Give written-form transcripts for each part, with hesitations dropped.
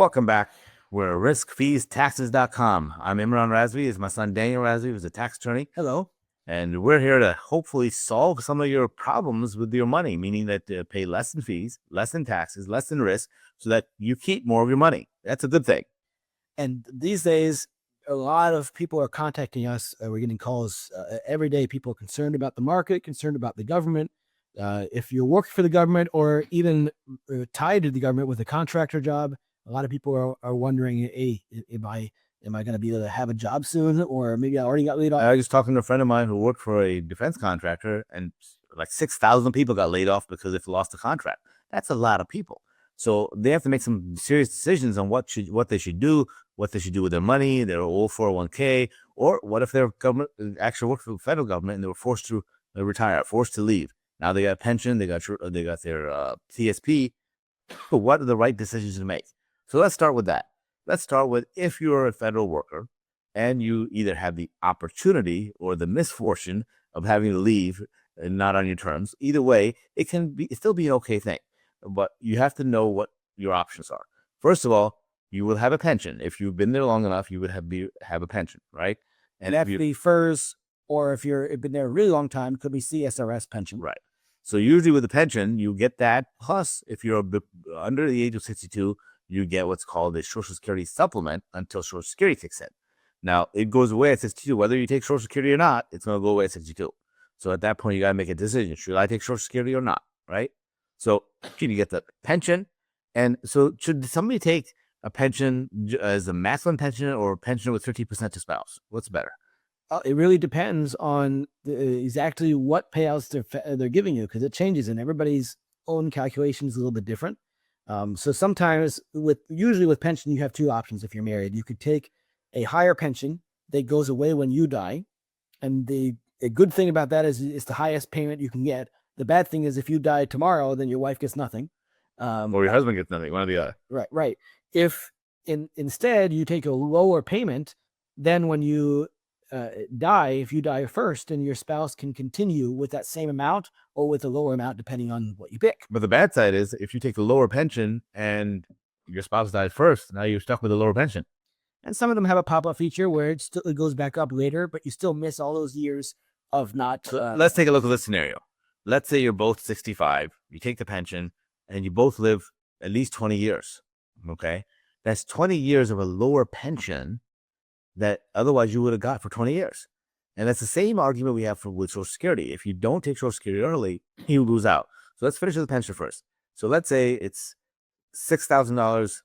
Welcome back. We're riskfeestaxes.com. I'm Imran Razvi. It's my son Daniel Razvi, who's a tax attorney. Hello. And we're here to hopefully solve some of your problems with your money, meaning that pay less in fees, less in taxes, less in risk, so that you keep more of your money. That's a good thing. And these days, a lot of people are contacting us. We're getting calls every day. People are concerned about the market, concerned about the government. If you're working for the government or even tied to the government with a contractor job, a lot of people are wondering, hey, am I going to be able to have a job soon? Or maybe I already got laid off. I was just talking to a friend of mine who worked for a defense contractor, and like 6,000 people got laid off because they've lost the contract. That's a lot of people. So they have to make some serious decisions on what they should do, what they should do with their money, their old 401k, or what if their government actually worked for the federal government and they were forced to retire, forced to leave. Now they got a pension, they got their TSP. But what are the right decisions to make? So let's start with that. Let's start with if you're a federal worker and you either have the opportunity or the misfortune of having to leave and not on your terms. Either way, it still be an okay thing, but you have to know what your options are. First of all, you will have a pension. If you've been there long enough, you would have a pension, right? And that could be FERS, or if you've been there a really long time, it could be CSRS pension. Right. So usually with a pension, you get that. Plus, if you're under the age of 62, you get what's called a Social Security supplement until Social Security kicks in. Now, it goes away at 62. Whether you take Social Security or not, it's going to go away at 62. So at that point, you got to make a decision. Should I take Social Security or not, right? So you get the pension. And so should somebody take a pension as a maximum pension or a pension with 50% to spouse? What's better? It really depends on exactly what payouts they're giving you, because it changes and everybody's own calculation is a little bit different. So sometimes usually with pension, you have two options. If you're married, you could take a higher pension that goes away when you die. And a good thing about that is it's the highest payment you can get. The bad thing is if you die tomorrow, then your wife gets nothing. Or your husband gets nothing, one or the other. Right. If instead you take a lower payment, then when you die, if you die first, then your spouse can continue with that same amount or with a lower amount, depending on what you pick. But the bad side is if you take the lower pension and your spouse died first, now you're stuck with a lower pension. And some of them have a pop-up feature where it goes back up later, but you still miss all those years of not. Let's take a look at this scenario. Let's say you're both 65, you take the pension, and you both live at least 20 years. Okay? That's 20 years of a lower pension that otherwise you would have got for 20 years. And that's the same argument we have with Social Security. If you don't take Social Security early, you lose out. So let's finish with the pension first. So let's say it's $6,000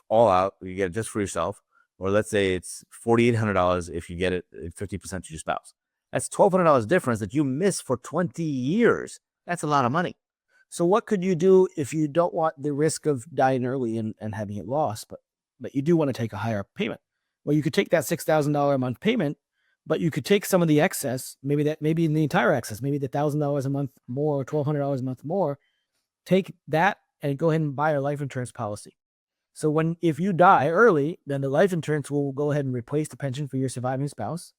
all out, you get it just for yourself. Or let's say it's $4,800 if you get it 50% to your spouse. That's $1,200 difference that you miss for 20 years. That's a lot of money. So what could you do if you don't want the risk of dying early and having it lost, but you do want to take a higher payment? Well, you could take that $6,000 a month payment, but you could take some of the excess, maybe in the entire excess, maybe the $1,000 a month more, or $1,200 a month more, take that and go ahead and buy a life insurance policy. So if you die early, then the life insurance will go ahead and replace the pension for your surviving spouse.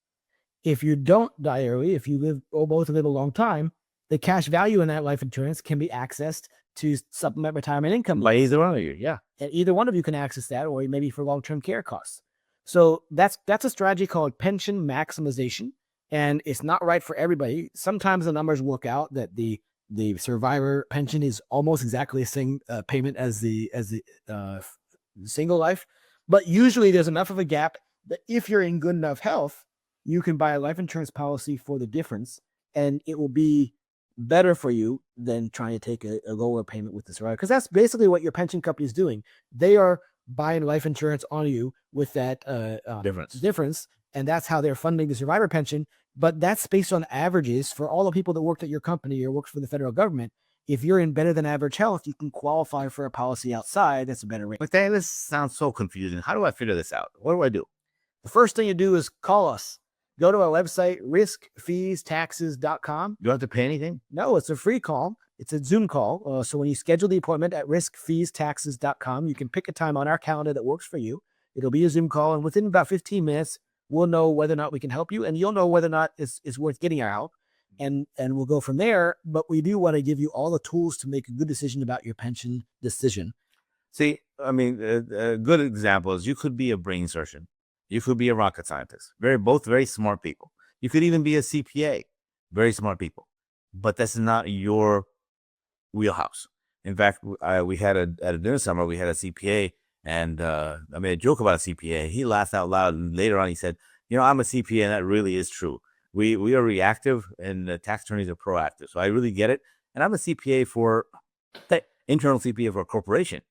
If you don't die early, if you both live a long time, the cash value in that life insurance can be accessed to supplement retirement income. By either one of you, yeah. And either one of you can access that, or maybe for long-term care costs. So that's a strategy called pension maximization, and it's not right for everybody. Sometimes the numbers work out that the survivor pension is almost exactly the same payment as the single life, but usually there's enough of a gap that if you're in good enough health, you can buy a life insurance policy for the difference, and it will be better for you than trying to take a lower payment with the survivor, because that's basically what your pension company is doing. They are buying life insurance on you with that difference, and that's how they're funding the survivor pension. But that's based on averages for all the people that worked at your company or worked for the federal government. If you're in better than average health, you can qualify for a policy outside that's a better rate. But this sounds so confusing. How do I figure this out? What do I do? The first thing you do is call us. Go to our website, riskfeestaxes.com. You don't have to pay anything? No, it's a free call. It's a Zoom call. So when you schedule the appointment at riskfeestaxes.com, you can pick a time on our calendar that works for you. It'll be a Zoom call, and within about 15 minutes, we'll know whether or not we can help you, and you'll know whether or not it's worth getting our help, and we'll go from there. But we do want to give you all the tools to make a good decision about your pension decision. See, I mean, a good example is you could be a brain surgeon. You could be a rocket scientist. Both very smart people. You could even be a CPA. Very smart people. But that's not your wheelhouse. In fact, we had at a dinner somewhere, we had a CPA, and I made a joke about a CPA. He laughed out loud, and later on he said, I'm a CPA, and that really is true. We are reactive, and the tax attorneys are proactive. So I really get it. And I'm a CPA for internal CPA for a corporation.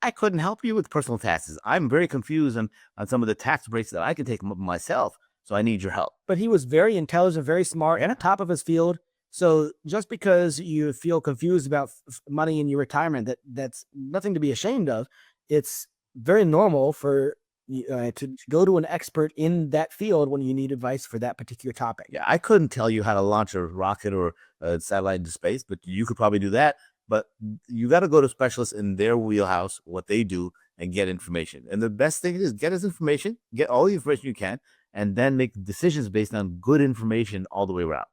I couldn't help you with personal taxes. I'm very confused on some of the tax breaks that I can take myself. So I need your help. But he was very intelligent, very smart, and at top of his field. So just because you feel confused about money in your retirement, that's nothing to be ashamed of. It's very normal for to go to an expert in that field when you need advice for that particular topic. Yeah, I couldn't tell you how to launch a rocket or a satellite into space, but you could probably do that. But you got to go to specialists in their wheelhouse, what they do, and get information. And the best thing is get us information, get all the information you can, and then make decisions based on good information all the way around.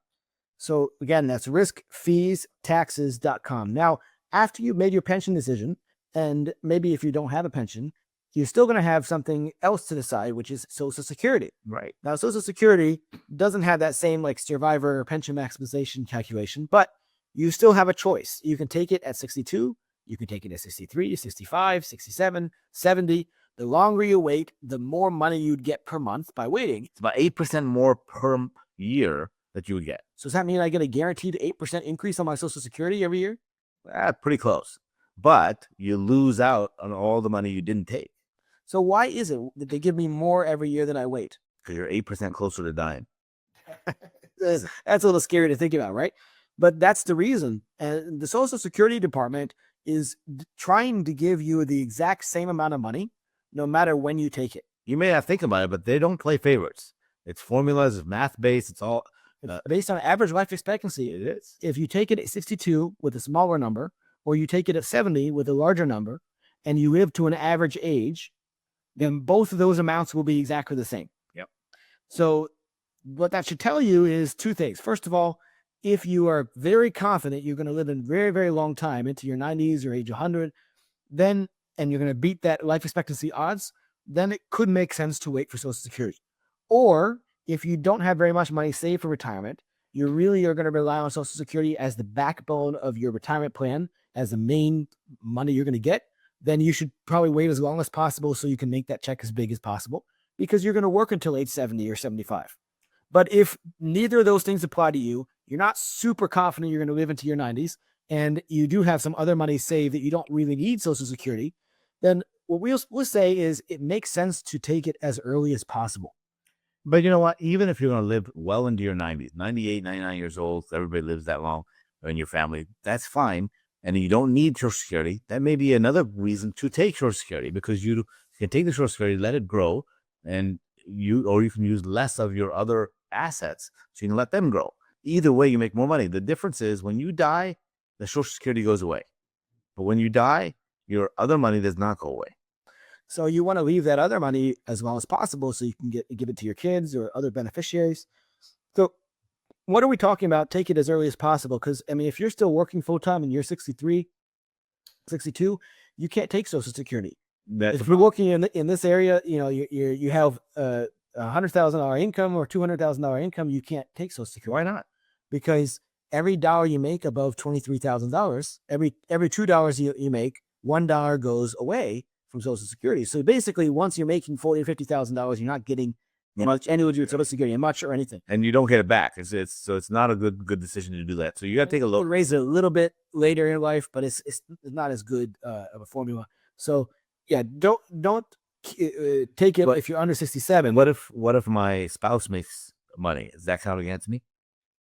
So again, that's riskfeestaxes.com. Now, after you've made your pension decision, and maybe if you don't have a pension, you're still going to have something else to decide, which is Social Security. Right. Now, Social Security doesn't have that same like survivor pension maximization calculation, but you still have a choice. You can take it at 62, you can take it at 63, 65, 67, 70. The longer you wait, the more money you'd get per month by waiting. It's about 8% more per year that you would get. So does that mean I get a guaranteed 8% increase on my Social Security every year? Pretty close. But you lose out on all the money you didn't take. So why is it that they give me more every year than I wait? Because you're 8% closer to dying. That's a little scary to think about, right? But that's the reason. And the Social Security Department is trying to give you the exact same amount of money, no matter when you take it. You may not think about it, but they don't play favorites. It's formulas, it's math-based, it's all... based on average life expectancy. It is. If you take it at 62 with a smaller number, or you take it at 70 with a larger number, and you live to an average age, then both of those amounts will be exactly the same. Yep. So what that should tell you is two things. First of all, if you are very confident you're going to live a very, very long time into your 90s or age 100, then, and you're going to beat that life expectancy odds, then it could make sense to wait for Social Security. Or if you don't have very much money saved for retirement, you really are going to rely on Social Security as the backbone of your retirement plan, as the main money you're going to get, then you should probably wait as long as possible so you can make that check as big as possible, because you're going to work until age 70 or 75. But if neither of those things apply to you, you're not super confident you're going to live into your 90s, and you do have some other money saved that you don't really need Social Security, then what we'll say is it makes sense to take it as early as possible. But you know what? Even if you're going to live well into your 90s, 98, 99 years old, everybody lives that long in your family, that's fine. And you don't need Social Security. That may be another reason to take Social Security, because you can take the Social Security, let it grow, and you can use less of your other assets, so you can let them grow. Either way, you make more money. The difference is when you die, the Social Security goes away. But when you die, your other money does not go away. So you want to leave that other money as well as possible so you can give it to your kids or other beneficiaries. So what are we talking about? Take it as early as possible. Because, I mean, if you're still working full-time and you're 63, 62, you can't take Social Security. If you're working in this area, you have a $100,000 income or $200,000 income, you can't take Social Security. Why not? Because every dollar you make above $23,000, every $2 you make, $1 goes away from Social Security. So basically, once you're making $40,000 or $50,000, you're not getting much annual Social Security, much or anything, and you don't get it back. It's not a good decision to do that. So you got to take a look. We'll raise it a little bit later in life, but it's not as good of a formula. So yeah, don't take it if you're under 67. What if my spouse makes money? Is that count against me?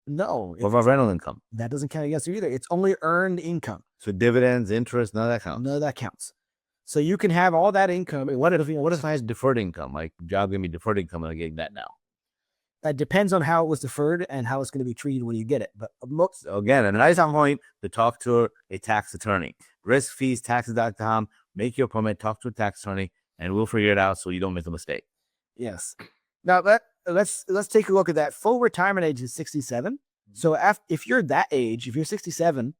No. What about rental income? That doesn't count against you either. It's only earned income. So dividends, interest, none of that counts. None of that counts. So you can have all that income. And what if I had deferred income? Like job gave me deferred income and I'm getting that now. That depends on how it was deferred and how it's going to be treated when you get it. But again, a nice point to talk to a tax attorney. Riskfeestaxes.com. Make your appointment, talk to a tax attorney, and we'll figure it out so you don't make a mistake. Yes. Now let's take a look at that. Full retirement age is 67. So if you're that age, if you're 67,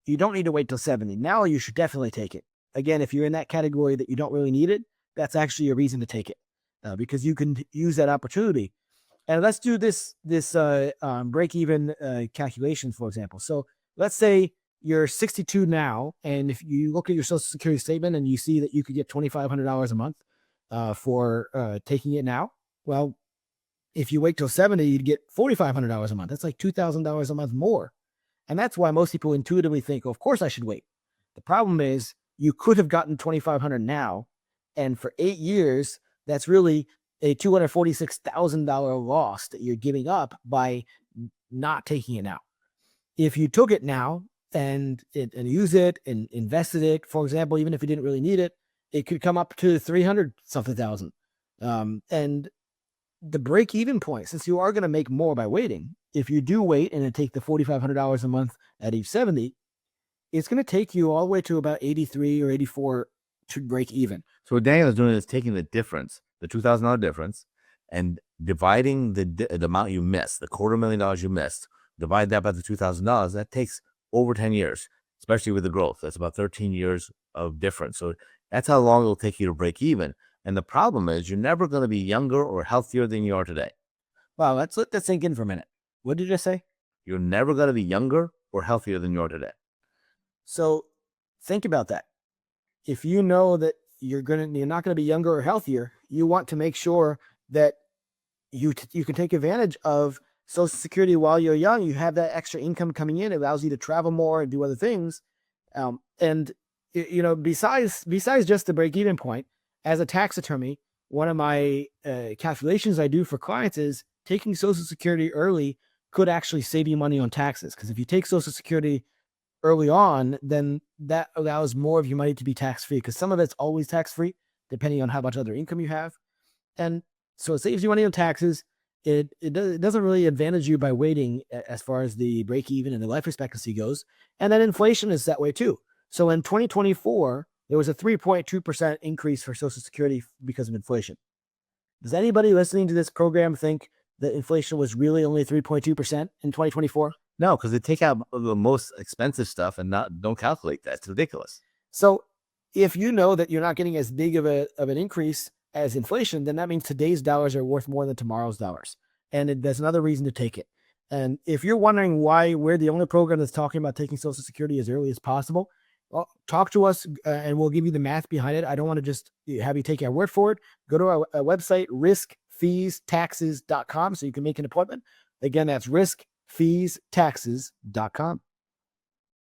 you don't need to wait till 70. Now you should definitely take it. again, if you're in that category that you don't really need it, that's actually a reason to take it because you can use that opportunity. And let's do this break-even calculation, for example. So let's say you're 62 now, and if you look at your Social Security statement and you see that you could get $2,500 a month for taking it now, well, if you wait till 70, you'd get $4,500 a month. That's like $2,000 a month more. And that's why most people intuitively think, oh, of course I should wait. The problem is you could have gotten $2,500 now, and for 8 years, that's really a $246,000 loss that you're giving up by not taking it now. If you took it now and use it and invested it, for example, even if you didn't really need it, it could come up to 300 something thousand. And the break-even point, since you are going to make more by waiting, if you do wait and then take the $4,500 a month at age 70, it's going to take you all the way to about 83 or 84 to break even. So what Daniel is doing is taking the difference, the $2,000 difference, and dividing the amount you missed, the $250,000 you missed, divide that by the $2,000. That takes over 10 years, especially with the growth. That's about 13 years of difference. So that's how long it'll take you to break even. And the problem is you're never going to be younger or healthier than you are today. Wow, let's let that sink in for a minute. What did you just say? You're never going to be younger or healthier than you are today. So think about that. If you know that you're not going to be younger or healthier, you want to make sure that you can take advantage of Social Security while you're young. You have that extra income coming in. It allows you to travel more and do other things. And besides just the break-even point, as a tax attorney, one of my calculations I do for clients is taking Social Security early could actually save you money on taxes. Because if you take Social Security early on, then that allows more of your money to be tax-free, because some of it's always tax-free, depending on how much other income you have. And so it saves you money on taxes. It doesn't really advantage you by waiting as far as the break-even and the life expectancy goes. And then inflation is that way too. So in 2024, there was a 3.2% increase for Social Security because of inflation. Does anybody listening to this program think that inflation was really only 3.2% in 2024? No, because they take out the most expensive stuff and don't calculate that. It's ridiculous. So if you know that you're not getting as big of an increase as inflation, then that means today's dollars are worth more than tomorrow's dollars. And there's another reason to take it. And if you're wondering why we're the only program that's talking about taking Social Security as early as possible, well, talk to us and we'll give you the math behind it. I don't want to just have you take our word for it. Go to our website, riskfeestaxes.com, so you can make an appointment. Again, that's riskfeestaxes.com.